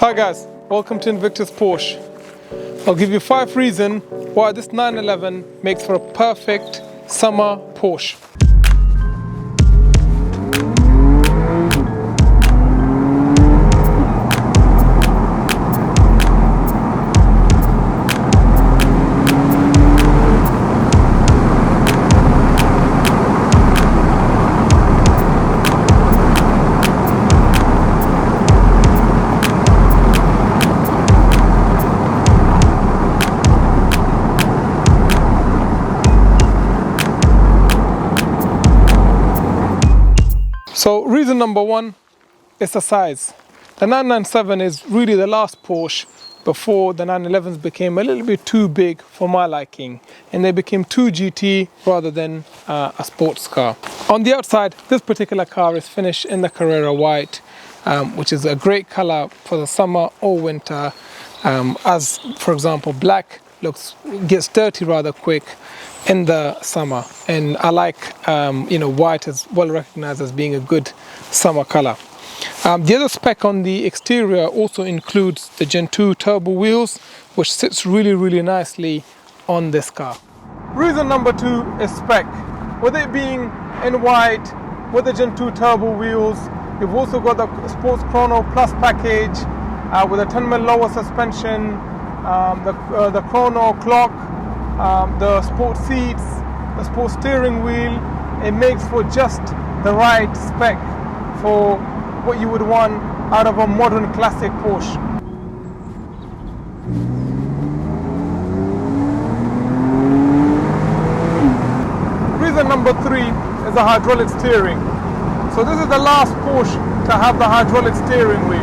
Hi guys, welcome to Invictus Porsche. I'll give you 5 reasons why this 911 makes for a perfect summer Porsche. So reason number 1 is the size. The 997 is really the last Porsche before the 911s became a little bit too big for my liking, and they became too GT rather than a sports car. On the outside, this particular car is finished in the Carrera white, which is a great color for the summer or winter, as for example black gets dirty rather quick in the summer, and I like white is well recognized as being a good summer color. The other spec on the exterior also includes the Gen 2 turbo wheels, which sits really nicely on this car. Reason number 2 is spec. With it being in white with the Gen 2 turbo wheels, you've also got the Sports Chrono Plus package with a 10mm lower suspension, the Chrono clock, the sport seats, the sport steering wheel. It makes for just the right spec for what you would want out of a modern classic Porsche. Reason number 3 is the hydraulic steering. So this is the last Porsche to have the hydraulic steering wheel,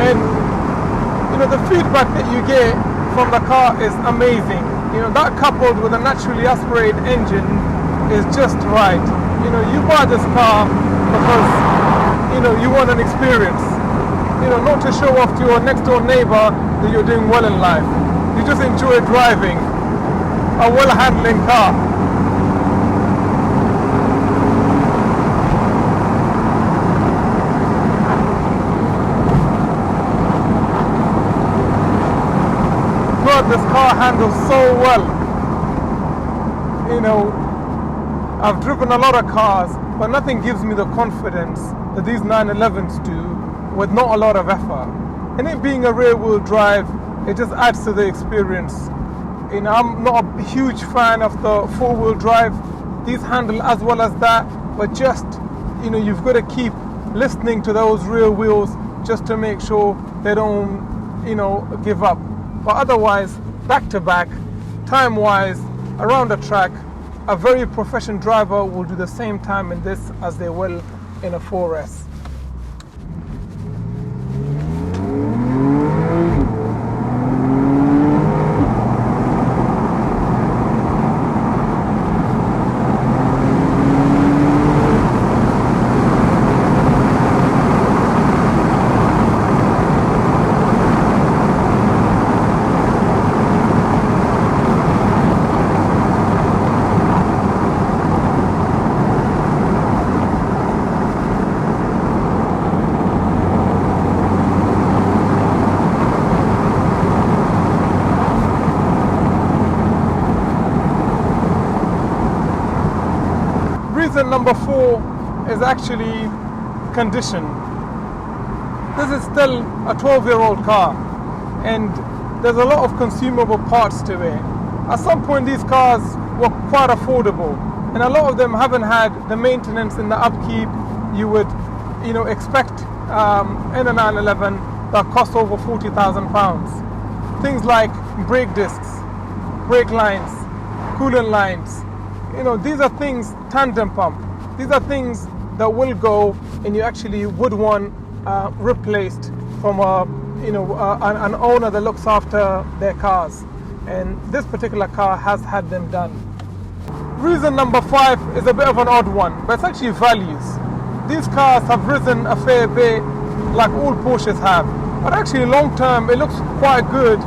and the feedback that you get from the car is amazing. That coupled with a naturally aspirated engine is just right. You buy this car because you want an experience, not to show off to your next door neighbor that you're doing well in life. You just enjoy driving a well-handling car. God, this car handles so well. I've driven a lot of cars, but nothing gives me the confidence that these 911s do with not a lot of effort. And it being a rear-wheel drive, it just adds to the experience. I'm not a huge fan of the four-wheel drive. These handle as well as that, but just, you've got to keep listening to those rear wheels just to make sure they don't, give up. But otherwise, back to back, time-wise, around the track, a very proficient driver will do the same time in this as they will in a 4S. Reason number 4 is actually condition. This is still a 12-year-old car, and there's a lot of consumable parts to it. At some point these cars were quite affordable, and a lot of them haven't had the maintenance and the upkeep you would expect in a 911 that costs over £40,000. Things like brake discs, brake lines, coolant lines. These are things, tandem pump, these are things that will go and you actually would want replaced from an owner that looks after their cars. And this particular car has had them done. Reason number 5 is a bit of an odd one, but it's actually values. These cars have risen a fair bit, like all Porsches have. But actually long term, it looks quite good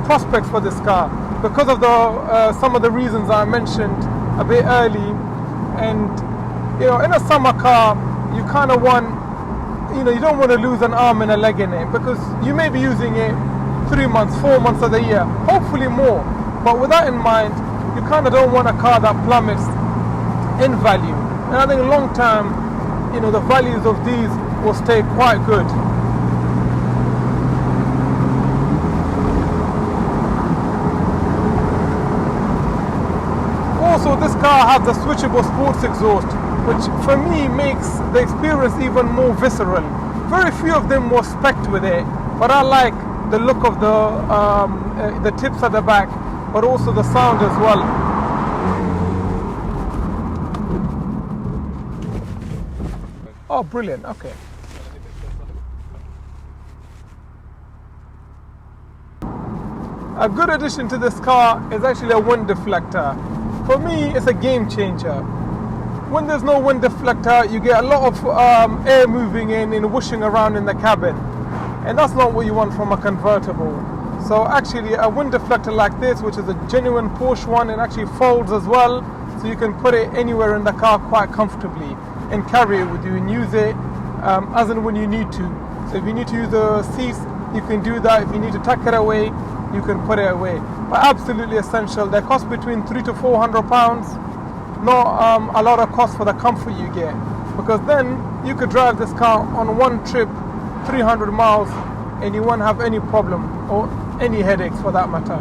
prospects for this car, because of some of the reasons I mentioned a bit early. And in a summer car, you kind of want you don't want to lose an arm and a leg in it, because you may be using it 3 months, 4 months of the year, hopefully more. But with that in mind, you kind of don't want a car that plummets in value. And I think long term, the values of these will stay quite good. Also, this car has the switchable sports exhaust, which for me makes the experience even more visceral. Very few of them were spec'd with it, but I like the look of the tips at the back, but also the sound as well. Oh, brilliant, okay. A good addition to this car is actually a wind deflector. For me, it's a game changer. When there's no wind deflector, you get a lot of air moving in and whooshing around in the cabin. And that's not what you want from a convertible. So actually a wind deflector like this, which is a genuine Porsche one, it actually folds as well. So you can put it anywhere in the car quite comfortably and carry it with you and use it as and when you need to. So if you need to use the seats, you can do that. If you need to tuck it away, you can put it away. But absolutely essential. They cost between £300 to £400. Not a lot of cost for the comfort you get, because then you could drive this car on one trip 300 miles and you won't have any problem or any headaches for that matter.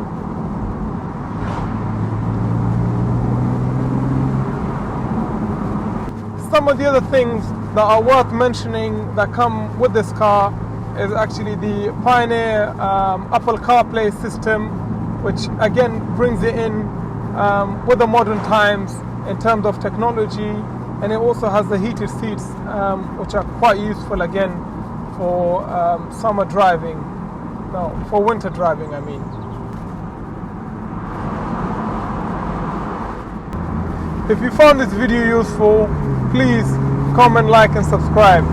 Some of the other things that are worth mentioning that come with this car is actually the Pioneer Apple CarPlay system, which again brings it in with the modern times in terms of technology, and it also has the heated seats, which are quite useful again for summer driving. No, for winter driving, I mean. If you found this video useful, please comment, like and subscribe.